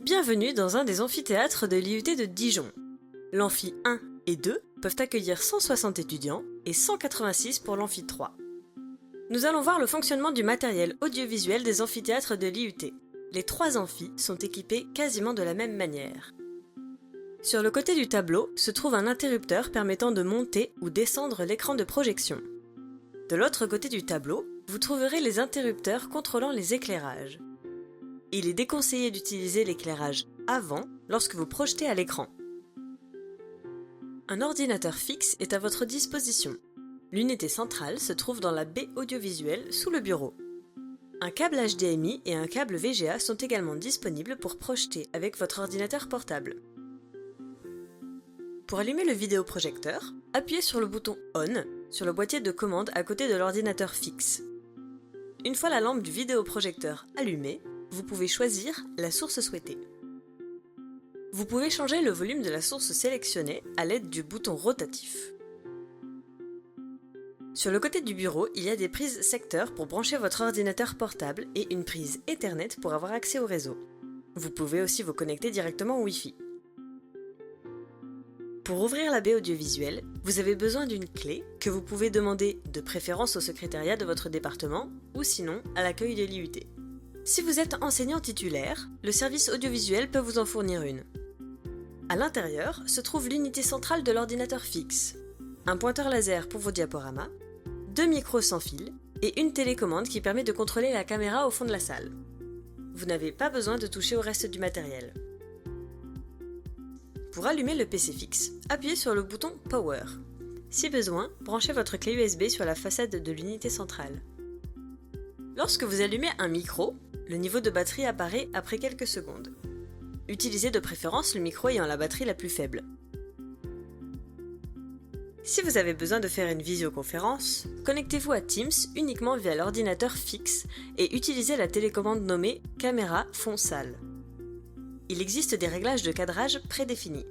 Bienvenue dans un des amphithéâtres de l'IUT de Dijon. L'amphi 1 et 2 peuvent accueillir 160 étudiants et 186 pour l'amphi 3. Nous allons voir le fonctionnement du matériel audiovisuel des amphithéâtres de l'IUT. Les trois amphis sont équipés quasiment de la même manière. Sur le côté du tableau se trouve un interrupteur permettant de monter ou descendre l'écran de projection. De l'autre côté du tableau, vous trouverez les interrupteurs contrôlant les éclairages. Il est déconseillé d'utiliser l'éclairage avant lorsque vous projetez à l'écran. Un ordinateur fixe est à votre disposition. L'unité centrale se trouve dans la baie audiovisuelle sous le bureau. Un câble HDMI et un câble VGA sont également disponibles pour projeter avec votre ordinateur portable. Pour allumer le vidéoprojecteur, appuyez sur le bouton ON sur le boîtier de commande à côté de l'ordinateur fixe. Une fois la lampe du vidéoprojecteur allumée, vous pouvez choisir la source souhaitée. Vous pouvez changer le volume de la source sélectionnée à l'aide du bouton rotatif. Sur le côté du bureau, il y a des prises secteurs pour brancher votre ordinateur portable et une prise Ethernet pour avoir accès au réseau. Vous pouvez aussi vous connecter directement au Wi-Fi. Pour ouvrir la baie audiovisuelle, vous avez besoin d'une clé que vous pouvez demander de préférence au secrétariat de votre département ou sinon à l'accueil de l'IUT. Si vous êtes enseignant titulaire, le service audiovisuel peut vous en fournir une. À l'intérieur se trouve l'unité centrale de l'ordinateur fixe, un pointeur laser pour vos diaporamas, 2 micros sans fil et une télécommande qui permet de contrôler la caméra au fond de la salle. Vous n'avez pas besoin de toucher au reste du matériel. Pour allumer le PC fixe, appuyez sur le bouton Power. Si besoin, branchez votre clé USB sur la façade de l'unité centrale. Lorsque vous allumez un micro, le niveau de batterie apparaît après quelques secondes. Utilisez de préférence le micro ayant la batterie la plus faible. Si vous avez besoin de faire une visioconférence, connectez-vous à Teams uniquement via l'ordinateur fixe et utilisez la télécommande nommée Caméra fond salle. Il existe des réglages de cadrage prédéfinis.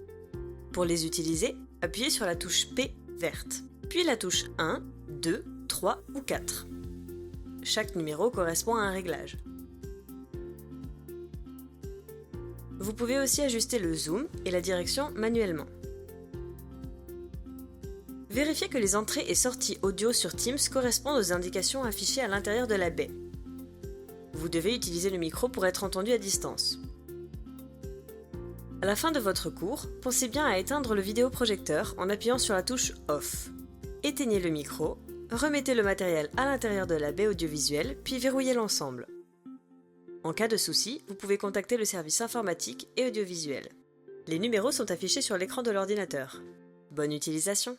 Pour les utiliser, appuyez sur la touche P verte, puis la touche 1, 2, 3 ou 4. Chaque numéro correspond à un réglage. Vous pouvez aussi ajuster le zoom et la direction manuellement. Vérifiez que les entrées et sorties audio sur Teams correspondent aux indications affichées à l'intérieur de la baie. Vous devez utiliser le micro pour être entendu à distance. À la fin de votre cours, pensez bien à éteindre le vidéoprojecteur en appuyant sur la touche Off. Éteignez le micro, remettez le matériel à l'intérieur de la baie audiovisuelle, puis verrouillez l'ensemble. En cas de souci, vous pouvez contacter le service informatique et audiovisuel. Les numéros sont affichés sur l'écran de l'ordinateur. Bonne utilisation!